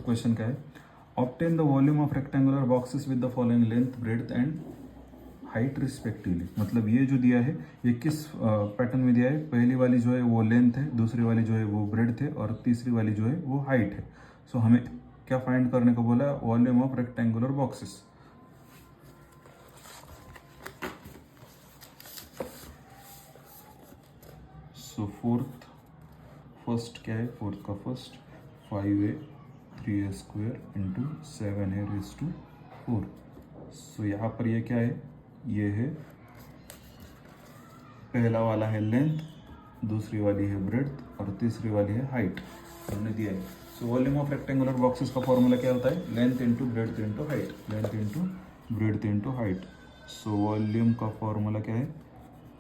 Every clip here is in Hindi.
क्वेश्चन क्या है, obtain the volume of rectangular boxes with the following length, breadth and height respectively. मतलब ये जो दिया है ये किस पैटर्न में दिया है, पहली वाली जो है वो लेंथ है, दूसरी वाली जो है वो ब्रेड्थ है और तीसरी वाली जो है वो हाइट है। सो हमें क्या फाइंड करने को बोला, volume of rectangular boxes. So first क्या है, फोर्थ का first 5a 3a square into 7a raise to 4। So यहाँ पर ये क्या है, ये है पहला वाला है लेंथ, दूसरी वाली है ब्रेड्थ और तीसरी वाली है हाइट, हमने दिया है। सो वॉल्यूम ऑफ रेक्टेंगुलर बॉक्सेस का फॉर्मूला क्या होता है, length into breadth into height, length into breadth into height. So volume का फॉर्मूला क्या है,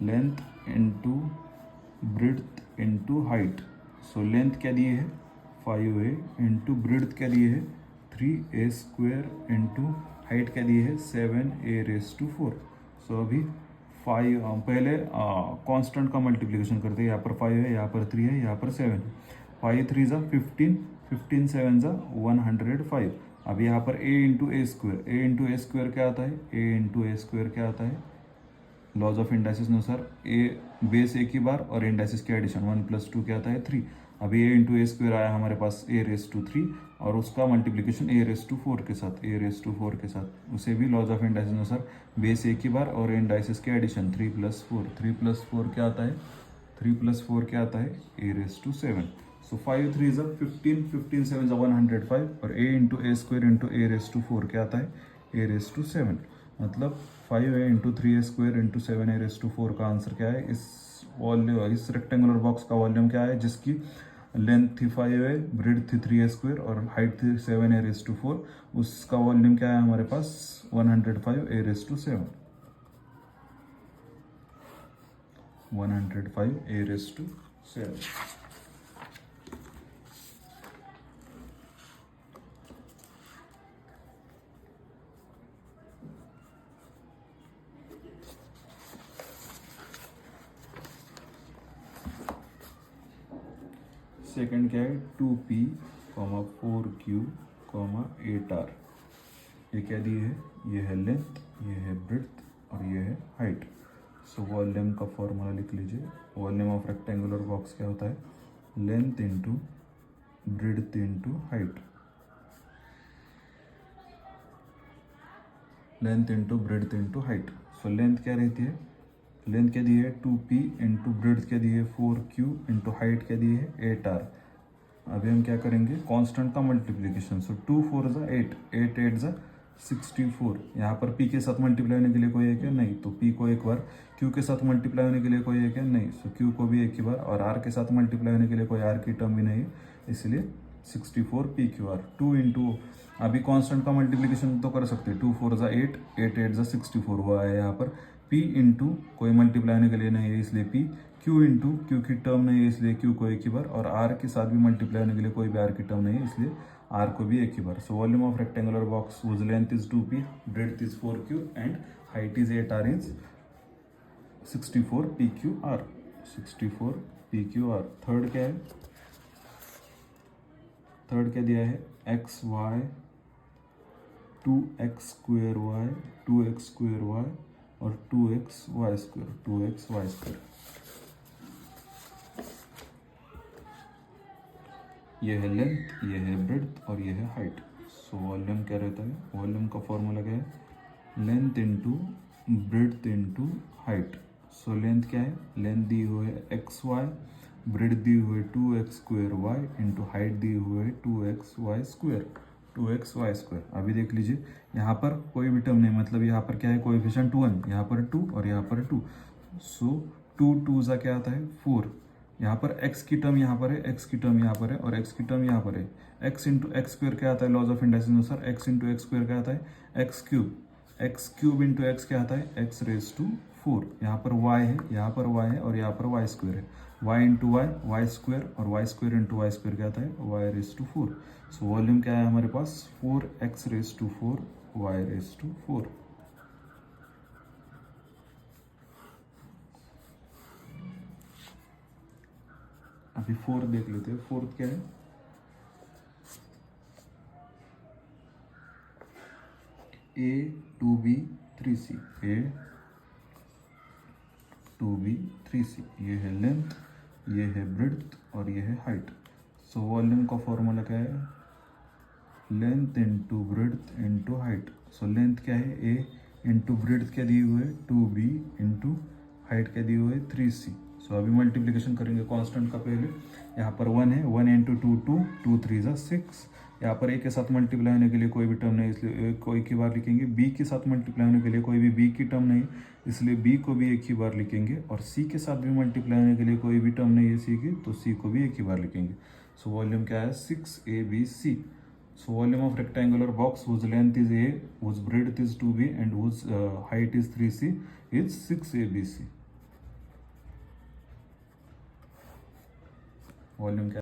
length into breadth into height. So length क्या दिए है 5a इंटू ब्रेड्थ क्या दिए है 3a स्क्वायर इंटू हाइट क्या दिए है 7a रेज टू 4। सो अभी 5 पहले कांस्टेंट का मल्टीप्लिकेशन करते हैं, यहाँ पर 5 है, यहाँ पर 3 है, यहाँ पर 7 है। 5 3 ज़ा 15, 15 7 ज़ा 105। अब यहाँ पर a into a square, a into a square क्या आता है, a इंटू ए स्क्वायर क्या आता है, लॉज ऑफ इंडाइसिस अनुसार ए बेस एक ही बार और इंडाइसिस के एडिशन 1 + 2 क्या आता है 3। अभी a इंटू ए स्क्वायर आया हमारे पास a रेज टू 3 और उसका मल्टीप्लिकेशन a रेज टू 4 के साथ, a रेज टू 4 के साथ, उसे भी लॉज ऑफ इंडाइसिस अनुसार बेस एक ही बार और इंडाइसिस के एडिशन 3 + 4, 3 + 4 क्या आता है, 3 + 4 क्या आता है a रेज टू 7। सो 5 3 ज़ा 15, 15 7 ज़ा 105 और a into a square into a raise to 4 क्या आता है a रेज टू 7। मतलब 5a into 3a square into 7a raise to 4 का आंसर क्या है, इस वॉल्यूम, इस रेक्टेंगुलर बॉक्स का वॉल्यूम क्या है जिसकी लेंथ थी 5a, ब्रेड्थ थी 3a स्क्वायर और हाइट थी 7a रेज टू 4, उसका वॉल्यूम क्या है हमारे पास 105a raise to 7, 105a raise to 7। Second क्या है 2p, 4q, 8r। ये क्या दिए है, ये है लेंथ, ये है ब्रेड्थ और ये है हाइट। सो वॉल्यूम का फॉर्मूला लिख लीजिए, वॉल्यूम ऑफ रेक्टेंगुलर बॉक्स क्या होता है, length into breadth into height, length into breadth into height. So length क्या रहती है, लेंथ क्या दी है 2p इंटू ब्रेड्थ क्या दी है 4q इंटू हाइट क्या दी है 8r। अभी हम क्या करेंगे, कांस्टेंट का मल्टीप्लिकेशन। सो 2 4 ज़ा 8, 8 8 ज़ा 64। यहाँ पर p के साथ मल्टीप्लाई होने के लिए कोई है क्या, नहीं, तो p को एक बार, q के साथ मल्टीप्लाई होने के लिए कोई है क्या, नहीं, सो q को भी एक ही बार, और r के साथ मल्टीप्लाई होने के लिए कोई r की टर्म भी नहीं है, इसलिए 64 PQR। 2 इंटू, अभी कांस्टेंट का मल्टीप्लिकेशन तो कर सकते हैं, 2 4 ज़ा 8, 8 8 ज़ा 64 हुआ है यहाँ पर। p इंटू कोई मल्टीप्लाई होने के लिए नहीं है इसलिए p, q इंटू q की टर्म नहीं है इसलिए q को एक ही बार, और r के साथ भी मल्टीप्लाई होने के लिए कोई भी r की टर्म नहीं है इसलिए r को भी एक ही बार। So volume of rectangular box whose length is 2p, breadth is 4q and height is 8r is 64 PQR, 64 PQR। Third क्या है, थर्ड क्या दिया है x y 2x square y, 2x square y और 2x Y square, 2x Y square. ये है लेंथ, ये है ब्रेड्थ और ये है हाइट। सो वॉल्यूम क्या रहता है, वॉल्यूम का फॉर्मूला क्या है, length into breadth into height. So length क्या है, लेंथ दी हुई है एक्स वाई, ब्रेड दी हुई है 2x square Y into height दी हुई है 2x Y square, 2x Y square. अभी देख लीजिए यहाँ पर कोई भी टर्म नहीं, मतलब यहाँ पर क्या है कोएफिशिएंट 1, यहाँ पर 2 और यहाँ पर 2। सो 2 2 ज़ा क्या आता है 4, यहाँ पर x की टर्म यहाँ पर है, x की टर्म यहाँ पर है और x की टर्म यहाँ पर है। x इंटू एक्स स्क्वेयर क्या आता है, लॉज ऑफ इंडाइसिस अनुसार x इंटू एक्स स्क्वेयर क्या आता है x cube, x cube into x क्या आता है x रेज टू 4। यहाँ पर y है, यहाँ पर y है और यहाँ पर y स्क्वेयर है, y into y, y square और y square into y square क्या आता है y raise to 4। So volume क्या है हमारे पास 4x raise to 4 y raise to 4। अभी फोर्थ देख लेते हैं, फोर्थ क्या है, A 2B 3C, A 2B 3C, ये है लेंथ, ये है ब्रेड्थ और ये है हाइट। सो वॉल्यूम का फॉर्मूला क्या है, length into breadth into height. So length क्या है A, इंटू ब्रेड्थ क्या दिए हुए है 2B, इंटू हाइट क्या दिए हुए है 3C। सो अभी मल्टीप्लिकेशन करेंगे कांस्टेंट का, पहले यहाँ पर 1 है, 1 इंटू 2 2, 2 3 ज़ा 6। यहाँ पर A के साथ मल्टीप्लाई होने के लिए कोई भी टर्म नहीं, इसलिए A को एक ही बार लिखेंगे। B के साथ मल्टीप्लाई होने के लिए कोई भी B की टर्म नहीं, इसलिए B को भी एक ही बार लिखेंगे। और C के साथ भी मल्टीप्लाई होने के लिए कोई भी टर्म नहीं है C की, तो C को भी एक ही बार लिखेंगे। सो वॉल्यूम क्या है 6ABC। So volume of rectangular box whose length is A, whose breadth is 2B and whose height is 3C is 6ABC. Volume क्या